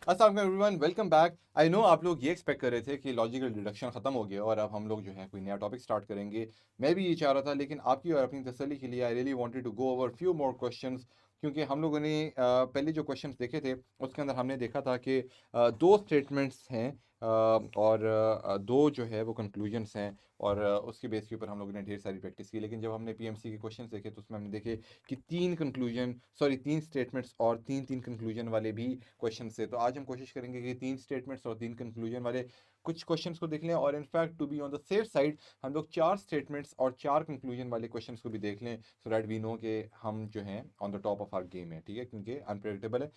अस्सलाम वालेकुम everyone, welcome back. I know आप लोग ये एक्सपेक्ट कर रहे थे कि लॉजिकल डिडक्शन ख़त्म हो गया और अब हम लोग जो है कोई नया टॉपिक स्टार्ट करेंगे। मैं भी ये चाह रहा था, लेकिन आपकी और अपनी तसल्ली के लिए I really wanted to go over few more questions, क्योंकि हम लोगों ने पहले जो क्वेश्चंस देखे थे उसके अंदर हमने देखा था कि दो स्टेटमेंट्स हैं और दो जो है वो कंक्लूजन्स हैं, और उसके बेस के ऊपर हम लोगों ने ढेर सारी प्रैक्टिस की। लेकिन जब हमने पीएमसी के क्वेश्चंस देखे तो उसमें हमने देखे कि तीन स्टेटमेंट्स और तीन तीन कंक्लूजन वाले भी क्वेश्चन से। तो आज हम कोशिश करेंगे कि तीन स्टेटमेंट्स और तीन कंक्लूजन वाले कुछ क्वेश्चंस को देख लें, और in fact to be on the safe side हम लोग चार स्टेटमेंट्स और चार कंक्लूजन वाले क्वेश्चंस को भी देख लें, सो दैट वी नो कि हम जो हैं on the top of our game है। ठीक है, क्योंकि अनप्रेडिक्टेबल है,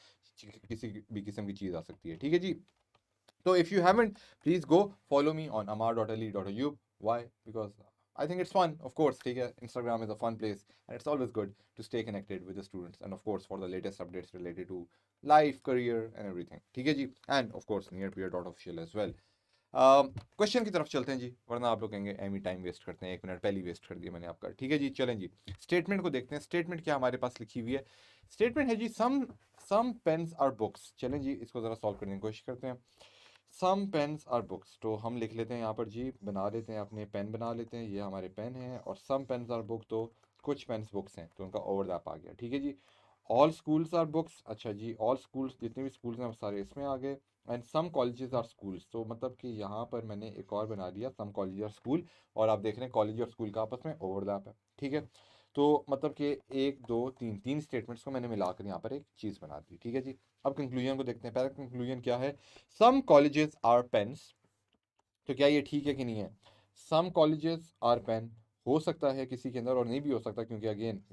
किसी भी किस्म की चीज़ आ सकती है। ठीक है जी। तो if you haven't, please go follow me on amar.ali.ayub. Why? Because I think it's fun, of course. ठीक है, Instagram is a fun place, and it's always good to stay connected with the students, and of course for the latest updates related to life, career, and everything. ठीक है जी, and of course nearpeer.official as well. Question की तरफ चलते हैं जी, वरना आप लोग कहेंगे एमी टाइम वेस्ट करते हैं, 1 मिनट पहले ही वेस्ट कर दिया मैंने आपका। ठीक है जी, चलें जी, स्टेटमेंट को देखते हैं। स्टेटमेंट क्या हमारे पास लिखी हुई है? स्टेटमेंट है जी, सम पेन्स आर बुक्स। चलें जी, इसको ज़रा सॉल्व करने की कोशिश करते हैं। सम पेन्स आर बुक्स, तो हम लिख लेते हैं यहाँ पर जी, बना लेते हैं अपने पेन, बना लेते हैं, ये हमारे पेन हैं, और सम पेन्स आर बुक, तो कुछ पेन्स बुक्स हैं, तो उनका ओवरलैप आ गया। ठीक है जी। ऑल स्कूल्स आर बुक्स, अच्छा जी, ऑल स्कूल्स, जितने भी स्कूल्स हैं वो सारे इसमें आ गए। And some colleges are schools, तो मतलब कि यहाँ पर मैंने एक और बना दिया, सम कॉलेज आर स्कूल, और आप देख रहे हैं कॉलेज और स्कूल का आपस में ओवरलैप है। ठीक है, तो मतलब कि एक दो तीन तीन स्टेटमेंट्स को मैंने मिलाकर यहाँ पर एक चीज़ बना दी। ठीक है जी। अब कंक्लूजन को देखते हैं। पहला कंक्लूजन क्या है? सम कॉलेजेस आर पेन्स, तो क्या ये ठीक है कि नहीं है? सम कॉलेजेस आर पेन, हो सकता है किसी के अंदर, और नहीं भी हो सकता, क्योंकि अगेन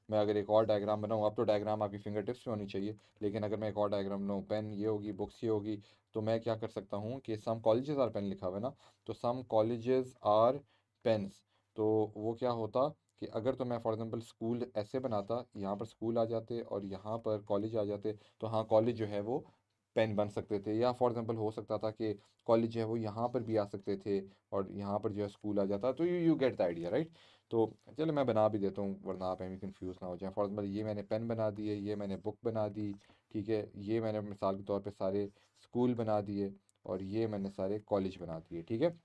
मैं अगर एक और डायग्राम बनाऊँ, अब तो डायग्राम आपकी फिंगर टिप्स पे होनी चाहिए, लेकिन अगर मैं एक और डायग्राम बनाऊँ, पेन ये होगी, बुक्स ये होगी, तो मैं क्या कर सकता हूँ कि सम कॉलेजेस आर पेन लिखा हुआ है ना, तो सम कॉलेजेस आर पेन्स, तो वो क्या होता कि अगर तो मैं फॉर एग्जांपल स्कूल ऐसे बनाता, यहाँ पर स्कूल आ जाते और यहाँ पर कॉलेज आ जाते, तो हाँ कॉलेज जो है वो पेन बन सकते थे। या फॉर एग्जांपल हो सकता था कि कॉलेज जो है वो यहाँ पर भी आ सकते थे, और यहाँ पर जो है स्कूल आ जाता, तो you get the idea, right? तो चलो मैं बना भी देता हूँ, वरना आप एम कंफ्यूज ना हो जाए। फॉर एग्जाम्पल ये मैंने पेन बना दिए, ये मैंने बुक बना दी, ठीक है, ये मैंने मिसाल के तौर पे सारे स्कूल बना दिए, और ये मैंने सारे कॉलेज बना दिए। ठीक है,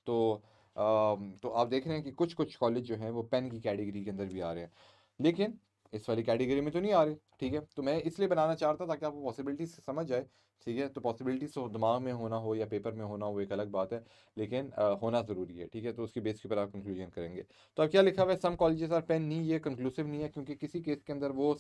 तो तो आप देख रहे हैं कि कुछ कुछ कॉलेज जो हैं वो पेन की कैटेगरी के अंदर भी आ रहे हैं, लेकिन इस वाली कैटेगरी में तो नहीं आ रहे। ठीक है, तो मैं इसलिए बनाना चाहता था ताकि आपको पॉसिबिलिटीज समझ जाए। ठीक है, तो पॉसिबिलिटीज तो दिमाग में होना हो या पेपर में होना हो एक अलग बात है, लेकिन होना ज़रूरी है। ठीक है, तो उसके बेस के ऊपर आप कंक्लूजन करेंगे। तो अब क्या लिखा हुआ है? सम कॉलेजेस आर पेन, नहीं, ये कंक्लूसिव नहीं है, क्योंकि किसी केस के अंदर वो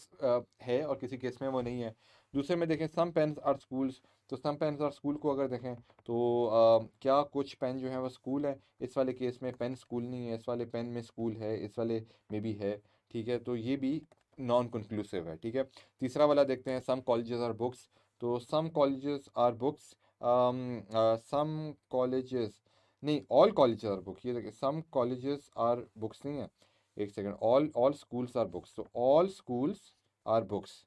है और किसी केस में वो नहीं है। दूसरे में देखें, सम पेन्स आर स्कूल्स, तो सम पेन्स आर स्कूल को अगर देखें तो क्या कुछ पेन जो है वो स्कूल है? इस वाले केस में पेन स्कूल नहीं है, इस वाले पेन में स्कूल है, इस वाले में भी है। ठीक है, तो ये भी नॉन कंक्लूसिव है। ठीक है, तीसरा वाला देखते हैं, सम कॉलेजेस आर बुक्स, तो some colleges are books, some colleges, नहीं, ऑल कॉलेजेस आर बुक्स, ये देखिए, सम कॉलेजेस आर बुक्स नहीं है, एक second, all all schools are books, तो ऑल स्कूल्स आर बुक्स,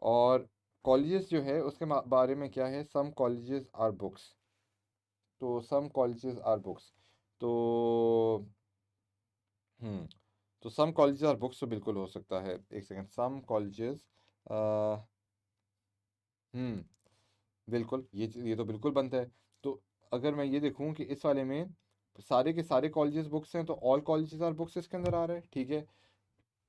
और कॉलेजेस जो है उसके बारे में क्या है? सम कॉलेजेस आर बुक्स, तो सम कॉलेजेस आर बुक्स, तो हम्म, तो सम कॉलेजेस आर बुक्स तो बिल्कुल हो सकता है। एक सेकंड, सम कॉलेजेस, हम्म, बिल्कुल, ये तो बिल्कुल बनता है। तो अगर मैं ये देखूं कि इस वाले में सारे के सारे कॉलेजेस बुक्स हैं, तो ऑल कॉलेजेस आर बुक्स इसके अंदर आ रहा है। ठीक है,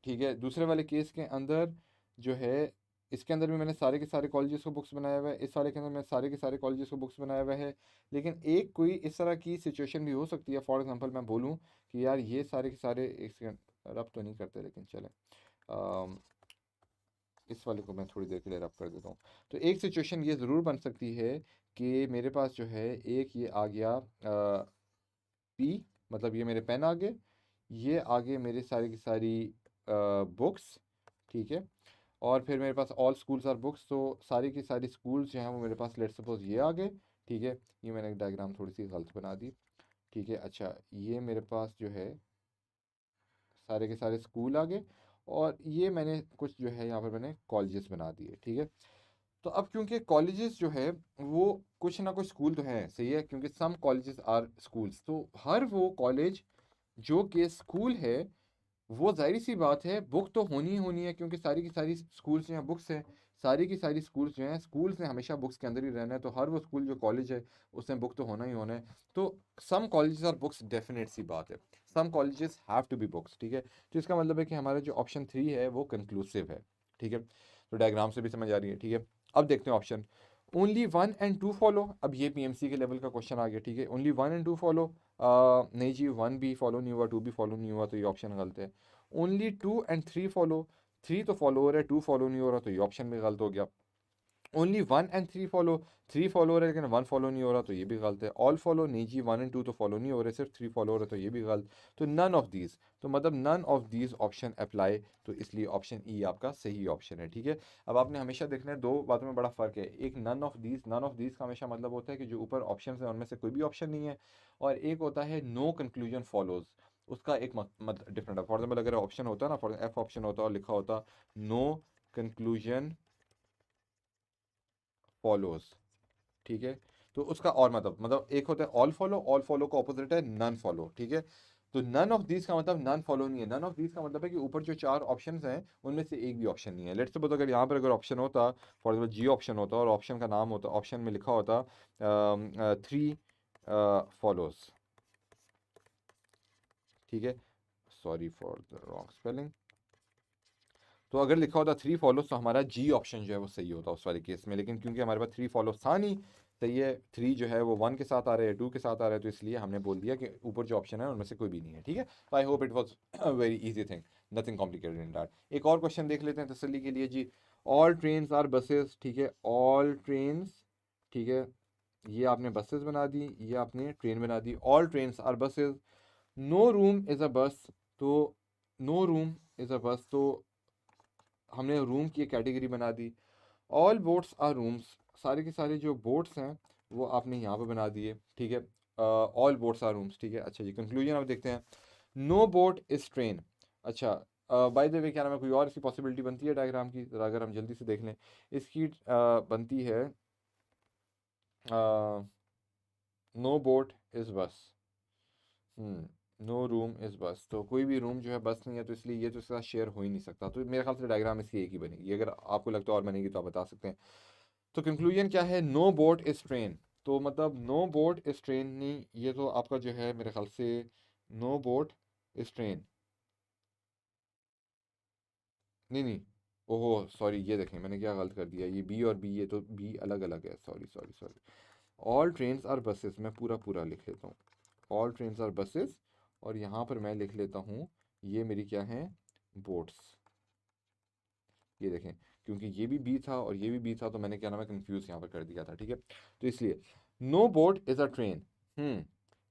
ठीक है, दूसरे वाले केस के अंदर जो है, इसके अंदर भी मैंने सारे के सारे कॉलेजेस को बुक्स बनाया हुआ है, इस वाले के अंदर मैं सारे के सारे कॉलेजेस को बुक्स बनाया हुआ है। लेकिन एक कोई इस तरह की सिचुएशन भी हो सकती है, फॉर एग्जांपल मैं बोलूँ कि यार ये सारे के सारे, एक सेकंड, रब तो नहीं करते लेकिन चले, इस वाले को मैं थोड़ी देर के लिए रब कर देता हूँ। तो एक सिचुएशन ये ज़रूर बन सकती है कि मेरे पास जो है एक ये आ गया पी, मतलब ये मेरे पेन आ गए, ये आगे मेरे सारी की सारी बुक्स। ठीक है, और फिर मेरे पास ऑल स्कूल्स आर बुक्स, तो सारी की सारी स्कूल्स जो हैं वो मेरे पास, लेट सपोज ये आ गए। ठीक है, ये मैंने डायग्राम थोड़ी सी गलत बना दी। ठीक है, अच्छा, ये मेरे पास जो है सारे के सारे स्कूल आ गए, और ये मैंने कुछ जो है यहाँ पर मैंने कॉलेजेस बना दिए। ठीक है, तो अब क्योंकि कॉलेजेस जो है वो कुछ ना कुछ स्कूल तो हैं, सही है, क्योंकि सम कॉलेजेस आर स्कूल्स, तो हर वो कॉलेज जो कि स्कूल है, वो जाहिर सी बात है बुक तो होनी ही होनी है, क्योंकि सारी की सारी स्कूल्स जो हैं बुक्स हैं। सारी की सारी स्कूल्स जो हैं, स्कूल्स ने हमेशा बुक्स के अंदर ही रहना है, तो हर वो स्कूल जो कॉलेज है उसमें बुक तो होना ही होना है। तो some colleges are books, definite सी बात है, some colleges have to be books, ठीक है। तो इसका मतलब है कि हमारा जो ऑप्शन 3 है वो कंक्लूसिव है, ठीक है। तो डायग्राम से भी समझ आ रही है, ठीक है। अब देखते हैं ऑप्शन, ओनली 1 and 2 फॉलो। अब ये पीएमसी के लेवल का क्वेश्चन आ गया, ठीक है। ओनली 1 and 2 फॉलो, नहीं जी 1 भी फॉलो नहीं हुआ, 2 भी फॉलो नहीं हुआ, तो ये ऑप्शन गलत है। ओनली 2 and 3 फॉलो, 3 तो फॉलो हो रहा है, 2 फॉलो नहीं हो रहा, तो ये ऑप्शन भी गलत हो गया। ओनली 1 and 3 फॉलो, 3 फॉलो हो रहा है लेकिन 1 फॉलो नहीं हो रहा, तो ये भी गलत है। ऑल फॉलो, नहीं जी 1 and 2 तो फॉलो नहीं हो रहे, सिर्फ 3 फॉलो हो रहा है, तो ये भी गलत। तो नन ऑफ दीज, तो मतलब none of these option apply, तो इसलिए ऑप्शन ई आपका सही ऑप्शन है, ठीक है। अब आपने हमेशा देखना है, दो बातों में बड़ा फ़र्क है। एक none of these, none of these का हमेशा मतलब होता है कि जो ऊपर ऑप्शन है उनमें से कोई भी ऑप्शन नहीं है, और एक होता है नो कंक्लूजन फॉलोज, उसका एक मतलब डिफरेंट है। फॉर एग्जाम्पल अगर ऑप्शन होता ना, फॉर एफ ऑप्शन होता और लिखा होता नो कंक्लूजन फॉलोज, ठीक है, तो उसका और मतलब एक होता है ऑल फॉलो, ऑल फॉलो का ऑपोजिट है नन फॉलो, ठीक है। तो नन ऑफ दीज का मतलब नन फॉलो नहीं है, नन ऑफ दीज का मतलब है कि ऊपर जो 4 ऑप्शंस हैं उनमें से एक भी ऑप्शन नहीं है। लेट्स सपोज अगर यहाँ पर अगर ऑप्शन होता, फॉर एग्जाम्पल जी ऑप्शन होता और ऑप्शन का नाम होता, ऑप्शन में लिखा होता 3 फॉलोज, ठीक है, sorry for the wrong spelling. तो अगर लिखा होता 3 फॉलोज तो हमारा जी ऑप्शन जो है वो सही होता उस वाले केस में, लेकिन क्योंकि हमारे पास 3 फॉलोज था नहीं, तो ये 3 जो है वो 1 के साथ आ रहा है, 2 के साथ आ रहा है, तो इसलिए हमने बोल दिया कि ऊपर जो ऑप्शन है उनमें से कोई भी नहीं है, ठीक है। तो I hope it was very easy thing, nothing complicated in that. एक और क्वेश्चन देख लेते हैं तसल्ली के लिए जी। ऑल ट्रेन्स आर बसेस, ठीक है, ऑल ट्रेन्स, ठीक है, ये आपने बसेस बना दी, ये आपने ट्रेन बना दी। All trains are buses, no room is a bus, तो no room is a bus, तो हमने रूम की एक कैटेगरी बना दी। ऑल बोट्स आर रूम्स, सारे के सारे जो बोट्स हैं वो आपने यहाँ पे बना दिए, ठीक है। ऑल बोट्स आर रूम्स, ठीक है। अच्छा जी, कंक्लूजन अब देखते हैं। नो बोट इज ट्रेन, अच्छा, बाय द वे क्या नाम है, कोई और इसकी पॉसिबिलिटी बनती है डायग्राम की, ज़रा अगर हम जल्दी से देख लें। इसकी बनती है नो बोट इज़ बस, नो रूम इज़ बस, तो कोई भी रूम जो है बस नहीं है, तो इसलिए ये तो इसके साथ शेयर हो ही नहीं सकता, तो मेरे ख्याल से डायग्राम इसकी एक ही बनेगी। अगर आपको लगता है और बनेगी तो आप बता सकते हैं। तो कंक्लूजन क्या है, नो बोट इज़ ट्रेन, तो मतलब नो बोट इज़ ट्रेन नहीं, ये तो आपका जो है मेरे ख्याल से नो बोट इज़ ट्रेन, नहीं नहीं, ओहो सॉरी, ये देखें मैंने क्या गलत कर दिया, ये बी और बी, ये तो बी अलग अलग है, sorry sorry sorry. All trains are buses, मैं पूरा पूरा लिख लेता हूँ, ऑल ट्रेन्स आर बसेस, और यहाँ पर मैं लिख लेता हूँ ये मेरी क्या है, बोट्स, ये देखें, क्योंकि ये भी बी था और ये भी बी था, तो मैंने क्या नाम है कंफ्यूज यहाँ पर कर दिया था, ठीक है। तो इसलिए no boat is a train,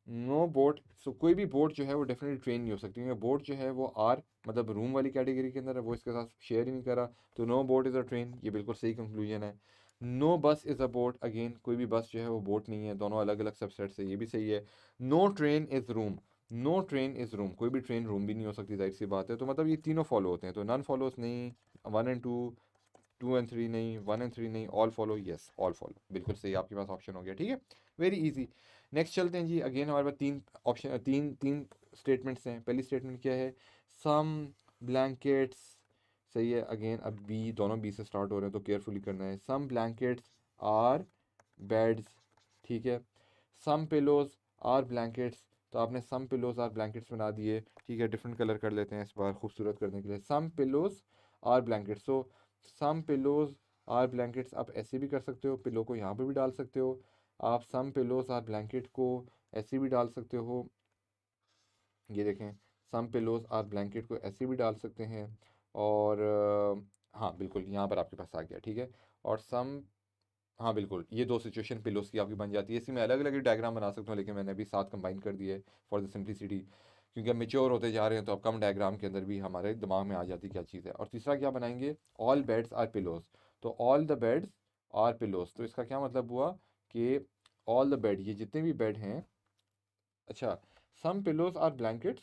no boat, so कोई भी बोट जो है वो डेफिनेटली ट्रेन नहीं हो सकती, क्योंकि बोट जो है वो आर मतलब रूम वाली कैटेगरी के अंदर है, वो इसके साथ शेयर ही नहीं करा, तो no boat is a train, ये बिल्कुल सही कंक्लूजन है। नो बस इज़ अ बोट, अगेन कोई भी बस जो है वो बोट नहीं है, दोनों अलग अलग सबसेट्स है, ये भी सही है। No train is room, no train is room, कोई भी ट्रेन रूम भी नहीं हो सकती, जाहिर सी बात है, तो मतलब ये तीनों फॉलो होते हैं, तो नन फॉलोज नहीं, 1 and 2, 2 and 3 नहीं, 1 and 3 नहीं, all follow, yes all follow, बिल्कुल सही आपके पास ऑप्शन हो गया, ठीक है। Very easy. नेक्स्ट चलते हैं जी, अगेन हमारे पास तीन ऑप्शन, तीन तीन स्टेटमेंट्स हैं। पहली स्टेटमेंट क्या है, सम ब्लैंकेट्स, सही है, अगेन अब बी, दोनों बी से स्टार्ट हो रहे हैं, तो केयरफुली करना है। सम ब्लैंकेट्स आर बेड्स, ठीक है। सम पिलोज आर ब्लैंकेट्स, तो आपने सम पिलोज आर ब्लैंकेट्स बना दिए, ठीक है। डिफरेंट कलर कर लेते हैं इस बार खूबसूरत करने के लिए, सम पिलोज आर ब्लैंकेट्स, तो सम पिलोज आर ब्लैंकेट्स आप ऐसे भी कर सकते हो, पिलो को यहाँ पे भी डाल सकते हो, आप सम पिलोज आर ब्लैंकेट को ऐसे भी डाल सकते हो, ये देखें, सम पिलोज आर ब्लैंकेट को ऐसे भी डाल सकते हैं, और हाँ बिल्कुल यहाँ पर आपके पास आ गया, ठीक है। और सम, हाँ बिल्कुल, ये दो सिचुएशन पिलोस की आपकी बन जाती है। इसी में अलग अलग डायग्राम बना सकता हूँ, लेकिन मैंने अभी साथ कंबाइन कर दिए फॉर द सिंप्लिसिटी, क्योंकि अब मेच्योर होते जा रहे हैं, तो अब कम डायग्राम के अंदर भी हमारे दिमाग में आ जाती क्या चीज़ है। और तीसरा क्या बनाएंगे, ऑल बेड्स आर पिलोस, तो all the beds are pillows, तो इसका क्या मतलब हुआ कि ऑल द बेड, ये जितने भी बेड हैं, अच्छा, some pillows are blankets,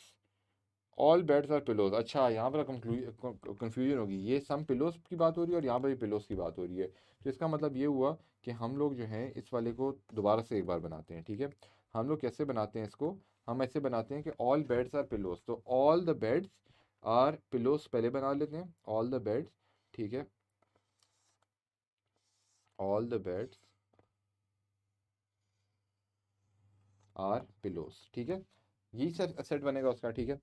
all beds are pillows, अच्छा यहाँ पर कंफ्यूजन होगी, ये सम पिलोज की बात हो रही है और यहाँ पर भी पिलोज की बात हो रही है, तो इसका मतलब ये हुआ कि हम लोग जो है इस वाले को दोबारा से एक बार बनाते हैं, ठीक है। हम लोग कैसे बनाते हैं इसको, हम ऐसे बनाते हैं कि ऑल बेड्स आर पिलोज, तो all the beds are pillows पहले बना लेते हैं, ऑल द बेड्स, ठीक है, all the beds are pillows, ठीक है, यही सेट बनेगा उसका, ठीक है।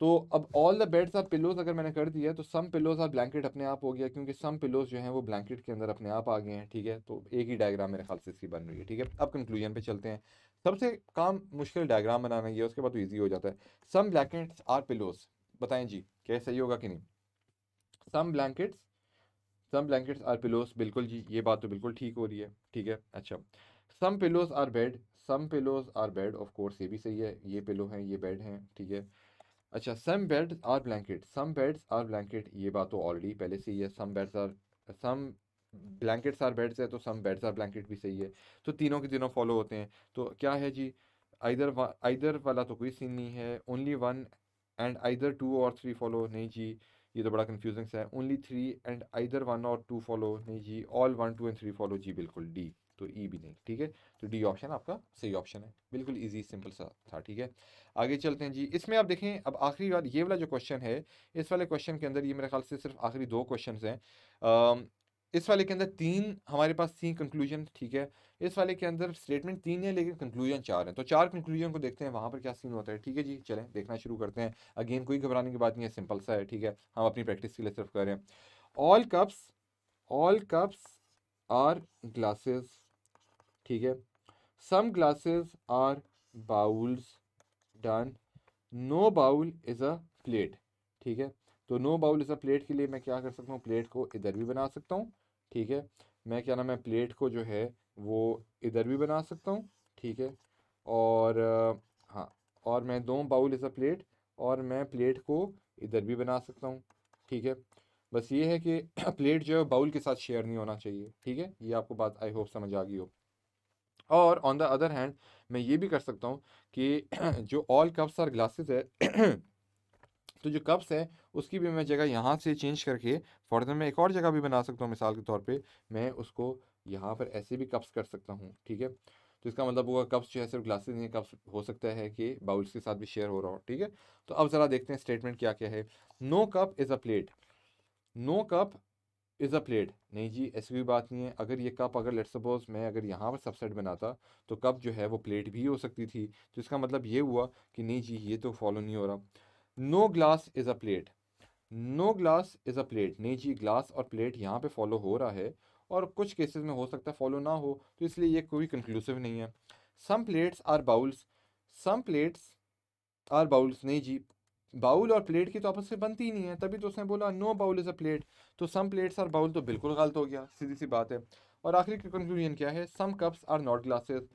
तो अब all the beds are pillows अगर मैंने कर दिया तो सम पिलोज आर ब्लैंकेट अपने आप हो गया, क्योंकि सम पिलोज जो हैं वो ब्लैंकेट के अंदर अपने आप आ गए हैं, ठीक है। तो एक ही डायग्राम मेरे ख्याल से इसकी बन रही है, ठीक है। अब कंक्लूजन पे चलते हैं। सबसे काम मुश्किल डायग्राम बनाना ये है, उसके बाद तो ईजी हो जाता है। सम ब्लैंकेट्स आर पिलोज, बताएं जी क्या सही होगा कि नहीं। Some blankets, some blankets are pillows, बिल्कुल जी, ये बात तो बिल्कुल ठीक हो रही है, ठीक है। अच्छा, some pillows are bed, some pillows are bed, of course ये भी सही है, ये पिलो हैं ये बेड हैं, ठीक है। अच्छा, some beds are blanket, some beds are blanket, ये बात तो ऑलरेडी पहले से ही है। Some beds are, some blankets are beds है तो सम बेड्स आर ब्लैंकेट भी सही है। तो तीनों के तीनों फॉलो होते हैं। तो क्या है जी, आइदर आइदर वाला तो कोई सीन नहीं है, only one and either two or three follow, नहीं जी, ये तो बड़ा कंफ्यूजिंग सा है। Only three and either one और टू फॉलो, नहीं जी। All one two and three follow, जी बिल्कुल डी। तो ई भी नहीं, ठीक है। तो डी ऑप्शन आपका सही ऑप्शन है, बिल्कुल इजी सिंपल सा था, ठीक है। आगे चलते हैं जी। इसमें आप देखें, अब आखिरी वाला ये वाला जो क्वेश्चन है, इस वाले क्वेश्चन के अंदर ये मेरे ख्याल से सिर्फ आखिरी दो क्वेश्चन हैं। इस वाले के अंदर तीन हमारे पास थी कंक्लूजन, ठीक है। इस वाले के अंदर स्टेटमेंट तीन है लेकिन कंक्लूजन चार है। तो चार कंक्लूजन को देखते हैं वहां पर क्या सीन होता है, ठीक है जी। चलें देखना शुरू करते हैं। अगेन कोई घबराने की बात नहीं है, सिंपल सा है, ठीक है। हम अपनी प्रैक्टिस के लिए सिर्फ कर रहे हैं। All cups, all cups are glasses, ठीक है। Some glasses are bowls, done. No bowl is a plate, ठीक है। तो no bowl is a plate के लिए मैं क्या कर सकता हूँ, प्लेट को इधर भी बना सकता हूँ, ठीक है। मैं क्या नाम है, प्लेट को जो है वो इधर भी बना सकता हूँ, ठीक है। और हाँ, और मैं दो बाउल इज़ अ प्लेट, और मैं प्लेट को इधर भी बना सकता हूँ, ठीक है। बस ये है कि प्लेट जो है बाउल के साथ शेयर नहीं होना चाहिए, ठीक है। ये आपको बात आई होप समझ आ गई हो। और ऑन द अदर हैंड मैं ये भी कर सकता हूँ कि जो ऑल कप्स और ग्लासेस है तो जो कप्स है उसकी भी मैं जगह यहाँ से चेंज करके फॉर्दर में एक और जगह भी बना सकता हूँ। मिसाल के तौर पे मैं उसको यहाँ पर ऐसे भी कप्स कर सकता हूँ, ठीक है। तो इसका मतलब होगा कप्स जो है सिर्फ ग्लासेस नहीं, कप्स हो सकता है कि बाउल्स के साथ भी शेयर हो रहा हो, ठीक है। तो अब ज़रा देखते हैं स्टेटमेंट क्या क्या है। No cup is a plate, no cup is a plate, नहीं जी ऐसी कोई बात नहीं है। अगर ये कप, अगर लेट सपोज मैं अगर यहाँ पर सबसेट बनाता तो कप जो है वो प्लेट भी हो सकती थी। तो इसका मतलब ये हुआ कि नहीं जी ये तो फॉलो नहीं हो रहा। No glass is a plate, no glass is a plate, नहीं जी ग्लास और प्लेट यहाँ पे फॉलो हो रहा है, और कुछ केसेस में हो सकता है फॉलो ना हो, तो इसलिए ये कोई कंक्लूसिव नहीं है। Some plates are bowls, some plates are bowls, नहीं जी, बाउल और प्लेट की तो आपस में बनती ही नहीं है, तभी तो उसने बोला no bowl is a plate. तो सम प्लेट्स आर बाउल तो बिल्कुल गलत हो गया, सीधी सी बात है। और आखिरी कंक्लूजन क्या है, some cups are not glasses,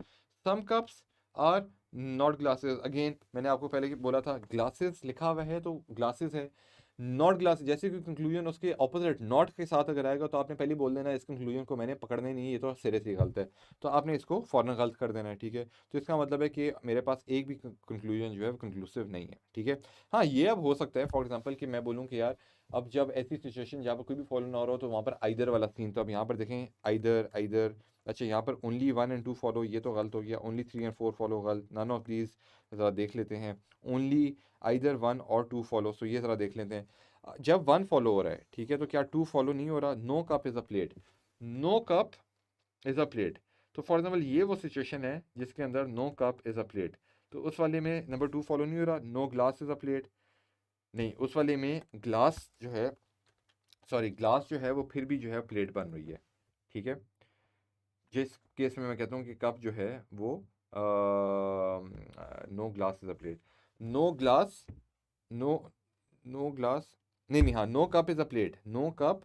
some cups are not glasses. Again मैंने आपको पहले ही बोला था ग्लासेस लिखा हुआ है तो ग्लासेस है, नॉट ग्लास जैसे कि कंक्लूजन उसके ऑपोजिट नॉट के साथ अगर आएगा तो आपने पहले बोल देना इस कंक्लूजन को मैंने पकड़ना ही नहीं, ये तो सिरे से गलत है। तो आपने इसको फौरन गलत कर देना है, ठीक है। तो इसका मतलब है कि मेरे पास एक भी कंक्लूजन जो है वो कंक्लूसिव नहीं है, ठीक है। हाँ ये अब हो सकता है फॉर एग्जांपल कि मैं बोलूँ कि यार अब जब ऐसी सिचुएशन जहाँ पर कोई भी फॉलो ना हो रहा हो तो वहाँ पर आइदर वाला सीन, तो अब यहाँ पर देखें आइदर आइदर, अच्छा यहाँ पर only one and two follow, ये तो गलत हो गया। Only three and four follow गलत, नन ऑफ दीज, ज़रा देख लेते हैं। ओनली आइदर वन और टू फॉलो, तो ये ज़रा देख लेते हैं। जब वन फॉलो हो रहा है, ठीक है, तो क्या टू फॉलो नहीं हो रहा। No cup is a plate, no cup is a plate. तो फॉर एग्जाम्पल ये वो सिचुएशन है जिसके अंदर no cup is a plate, तो उस वाले में नंबर टू फॉलो नहीं हो रहा। No glass is a plate, नहीं उस वाले में ग्लास जो है, सॉरी ग्लास जो है वो फिर भी जो है प्लेट बन रही है, ठीक है। जिस केस में मैं कहता हूँ कि कप जो है वो no glass is a plate, no glass, no, no glass, नहीं नहीं, हाँ no cup is a plate, no cup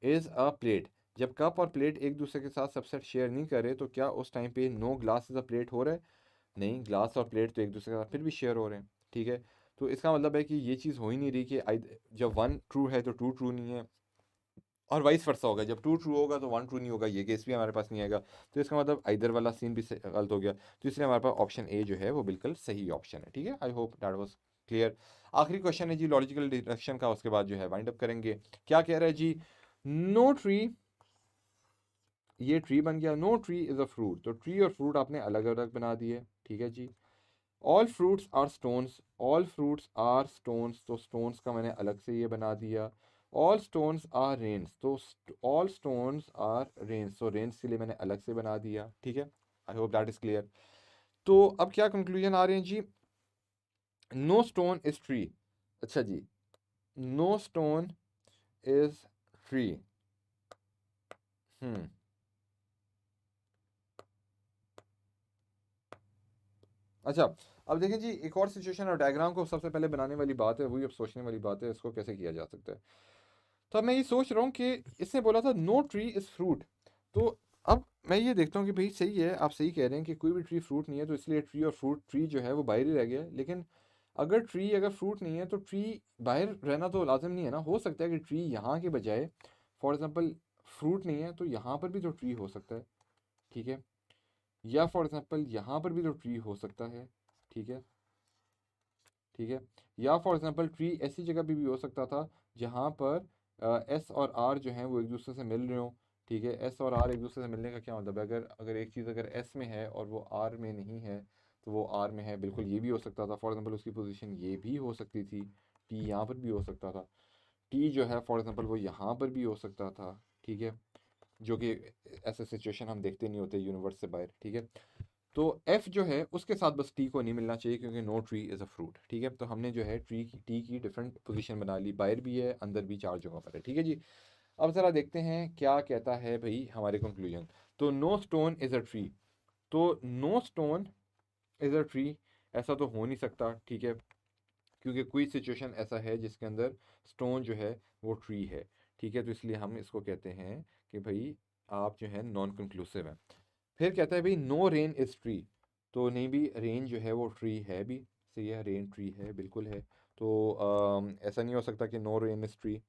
is a plate. जब कप और प्लेट एक दूसरे के साथ सबसेट शेयर नहीं करे तो क्या उस टाइम पे no glass is a plate हो रहा है। नहीं, ग्लास और प्लेट तो एक दूसरे के साथ फिर भी शेयर हो रहे हैं, ठीक है। तो इसका मतलब है कि ये चीज़ हो ही नहीं रही कि जब वन ट्रू है तो टू ट्रू नहीं है, और वाइस वर्सा होगा, जब टू ट्रू होगा तो वन ट्रू नहीं होगा, ये केस भी हमारे पास नहीं आएगा। तो इसका मतलब आइदर वाला सीन भी गलत हो गया। तो इसलिए हमारे पास ऑप्शन ए जो है वो बिल्कुल सही ऑप्शन है, ठीक है। I hope that was clear. आखिरी क्वेश्चन है जी लॉजिकल डिडक्शन का, उसके बाद जो है वाइंड अप करेंगे। क्या कह रहा है जी, नो ट्री, ये ट्री बन गया, no tree is a fruit, तो ट्री और फ्रूट आपने अलग अलग बना दिए, ठीक है जी। All fruits are stones, all fruits are stones, तो स्टोन्स का मैंने अलग से ये बना दिया। ऑल स्टोन्स आर रेन्स, तो ऑल स्टोन्स आर रेन्स, तो रेन्स के लिए मैंने अलग से बना दिया, ठीक है। I hope that is clear. तो अब क्या कंक्लूजन आ रहे हैं जी, नो स्टोन इज ट्री, अच्छा जी, नो स्टोन इज ट्री। हम्म, अच्छा, अब देखें जी एक और सिचुएशन और डायग्राम को सबसे पहले बनाने वाली बात है, वही अब सोचने वाली बात है इसको कैसे किया जा सकता है। तो अब मैं ये सोच रहा हूँ कि इसने बोला था नो ट्री इज़ फ्रूट, तो अब मैं ये देखता हूँ कि भाई सही है, आप सही कह रहे हैं कि कोई भी ट्री फ्रूट नहीं है, तो इसलिए ट्री और फ्रूट, ट्री जो है वो बाहर ही रह गया है। लेकिन अगर फ्रूट नहीं है तो ट्री बाहर रहना तो लाजिम नहीं है ना, हो सकता है कि ट्री यहाँ के बजाय, फॉर एग्जांपल फ्रूट नहीं है तो यहाँ पर भी तो ट्री हो सकता है, ठीक है, या फॉर एग्जांपल यहाँ पर भी तो ट्री हो सकता है, ठीक है, ठीक है, या फॉर एग्जांपल ट्री ऐसी जगह पे भी हो सकता था जहाँ पर एस और आर जो हैं वो एक दूसरे से मिल रहे हो, ठीक है। एस और आर एक दूसरे से मिलने का क्या मतलब है, अगर अगर एक चीज़ अगर एस में है और वो आर में नहीं है तो वो आर में है, बिल्कुल ये भी हो सकता था। फॉर एग्जांपल उसकी पोजीशन ये भी हो सकती थी, टी यहाँ पर भी हो सकता था, टी जो है फॉर एग्जांपल वो यहाँ पर भी हो सकता था, ठीक है, जो कि ऐसे सिचुएशन हम देखते नहीं होते यूनिवर्स से बाहर, ठीक है। तो एफ जो है उसके साथ बस टी को नहीं मिलना चाहिए क्योंकि no tree is a fruit, ठीक है। तो हमने जो है ट्री की टी की डिफरेंट पोजीशन बना ली, बाहर भी है अंदर भी, चार जगहों पर है, ठीक है जी। अब ज़रा देखते हैं क्या कहता है भाई हमारे कंक्लूजन। तो no stone is a tree, तो no stone is a tree ऐसा तो हो नहीं सकता, ठीक है, क्योंकि कोई सिचुएशन ऐसा है जिसके अंदर स्टोन जो है वो ट्री है, ठीक है। तो इसलिए हम इसको कहते हैं कि भाई आप जो है नॉन कंक्लूसिव है। फिर कहता है भाई नो रेन इज ट्री, तो नहीं भी रेन जो है वो ट्री है भी, सही है, रेन ट्री है, बिल्कुल है। तो ऐसा नहीं हो सकता कि नो रेन इज ट्री,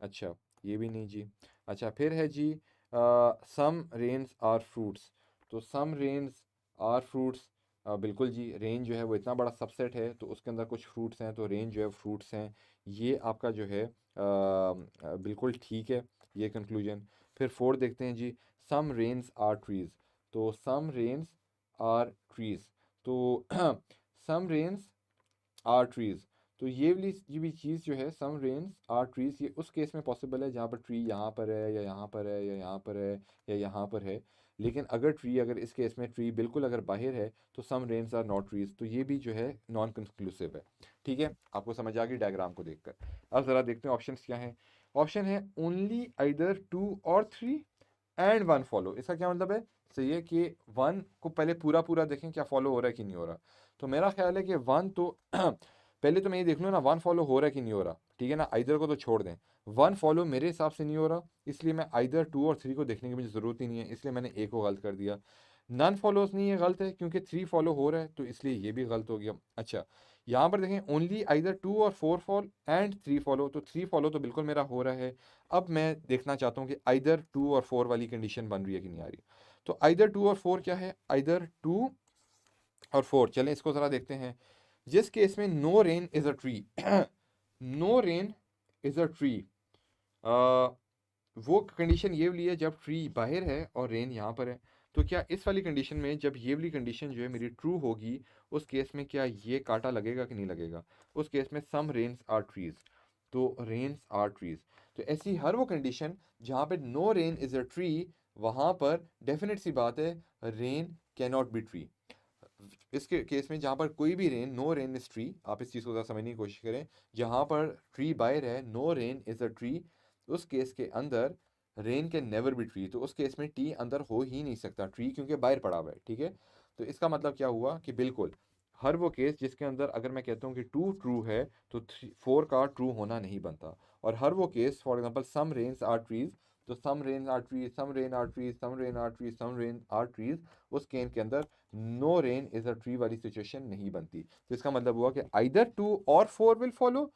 अच्छा, ये भी नहीं जी। अच्छा फिर है जी सम रेन्स आर फ्रूट्स, तो सम रेन्स आर फ्रूट्स, बिल्कुल जी, रेन जो है वो इतना बड़ा सबसेट है तो उसके अंदर कुछ फ्रूट्स हैं, तो रेन जो है फ्रूट्स हैं, ये आपका जो है बिल्कुल ठीक है, ये कंक्लूजन। फिर फोर्थ देखते हैं जी, सम रेन्स आर ट्रीज, तो सम रेन्स आर ट्रीज, तो सम रेन्स आर ट्रीज, तो ये भी चीज़ जो है सम रेन्स आर ट्रीज, ये उस केस में पॉसिबल है जहाँ पर ट्री यहाँ पर है या यहाँ पर है या यहाँ पर है या यहाँ पर है। लेकिन अगर ट्री, अगर इस केस में ट्री बिल्कुल अगर बाहर है तो सम रेन्स आर नॉट ट्रीज, तो ये भी जो है नॉन कंक्लूसिव है, ठीक है। आपको समझ आ गई डायग्राम को देखकर। अब ज़रा देखते हैं ऑप्शंस क्या हैं। ऑप्शन है only either two or three and one follow, इसका क्या मतलब है, सही है कि वन को पहले पूरा पूरा देखें क्या फॉलो हो रहा है कि नहीं हो रहा। तो मेरा ख्याल है कि वन तो पहले तो मैं ये देख लूँ ना वन फॉलो हो रहा है कि नहीं हो रहा, ठीक है ना, आइदर को तो छोड़ दें। वन फॉलो मेरे हिसाब से नहीं हो रहा, इसलिए मैं आइदर टू और थ्री को देखने की मुझे ज़रूरत ही नहीं है, इसलिए मैंने ए को गलत कर दिया। नन फॉलोज नहीं है, गलत है क्योंकि थ्री फॉलो हो रहा है, तो इसलिए ये भी गलत हो गया। अच्छा, यहाँ पर देखें only either two or four fall and three follow, तो थ्री फॉलो तो बिल्कुल मेरा हो रहा है। अब मैं देखना चाहता हूँ कि आइदर टू और फोर वाली कंडीशन बन रही है कि नहीं आ रही। तो आइदर टू और फोर क्या है, आइदर टू और फोर, चलें इसको ज़रा देखते हैं। जिस केस में no rain is a tree, no rain is a tree, वो कंडीशन ये वाली है जब ट्री बाहर है और रेन यहाँ पर है। तो क्या इस वाली कंडीशन में जब ये वाली कंडीशन जो है मेरी ट्रू होगी, उस केस में क्या ये कांटा लगेगा कि नहीं लगेगा, उस केस में सम रेन्स आर ट्रीज, तो रेन्स आर ट्रीज। तो ऐसी हर वो कंडीशन जहाँ पे no rain is a tree, वहाँ पर डेफिनेट सी बात है रेन कैनॉट बी ट्री। इसके केस में जहाँ पर कोई भी rain, no rain is tree, आप इस चीज़ को ज़रा समझने की कोशिश करें, जहाँ पर ट्री बाहर है, no rain is a tree, उस केस के अंदर rain can never be tree, तो उस केस में टी अंदर हो ही नहीं सकता, ट्री क्योंकि बाहर पड़ा हुआ है, ठीक है। तो इसका मतलब क्या हुआ कि बिल्कुल हर वो केस जिसके अंदर अगर मैं कहता हूँ कि टू ट्रू है तो थ्री फोर का ट्रू होना नहीं बनता। और हर वो case for example some rains are trees, तो some rain are trees, some rain are trees, some rain are trees, some rain are trees, उस केस के अंदर no rain is a tree वाली सिचुएशन नहीं बनती। तो इसका मतलब हुआ कि either two or four will follow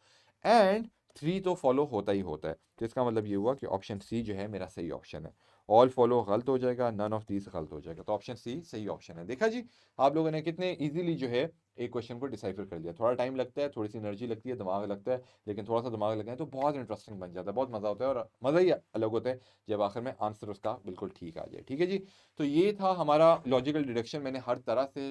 and three तो फॉलो होता ही होता है। तो इसका मतलब ये हुआ कि ऑप्शन सी जो है मेरा सही ऑप्शन है। ऑल फॉलो गलत हो जाएगा, नन ऑफ दीज गलत हो जाएगा, तो ऑप्शन सी सही ऑप्शन है। देखा जी, आप लोगों ने कितने इजीली जो है एक क्वेश्चन को डिसाइफर कर लिया। थोड़ा टाइम लगता है, थोड़ी सी एनर्जी लगती है, दिमाग लगता है, लेकिन थोड़ा सा दिमाग लगाए तो बहुत इंटरेस्टिंग बन जाता है, बहुत मज़ा होता है, और मज़ा ही अलग होता है जब आखिर में आंसर उसका बिल्कुल ठीक आ जाए, ठीक है जी। तो ये था हमारा लॉजिकल डिडक्शन, मैंने हर तरह से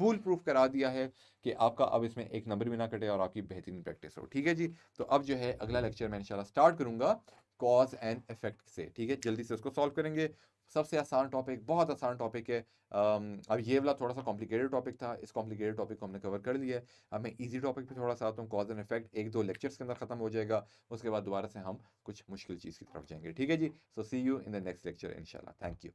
फुल प्रूफ करा दिया है कि आपका अब इसमें एक नंबर भी ना कटे और आपकी बेहतरीन प्रैक्टिस हो। ठीक है जी, तो अब जो है अगला लेक्चर मैं इंशाल्लाह स्टार्ट करूंगा कॉज एंड इफेक्ट से। ठीक है, जल्दी से उसको सॉल्व करेंगे। सबसे आसान टॉपिक, बहुत आसान टॉपिक है। अब ये वाला थोड़ा सा कॉम्प्लिकेटेड टॉपिक था, इस कॉम्प्लिकेटेड टॉपिक को हमने कवर कर लिया है। अब मैं इजी टॉपिक पे थोड़ा सा आता हूँ, कॉज एंड इफेक्ट एक दो लेक्चर्स के अंदर खत्म हो जाएगा, उसके बाद दोबारा से हम कुछ मुश्किल चीज़ की तरफ जाएंगे। ठीक है जी, so see you in the next lecture इंशाल्लाह। Thank you.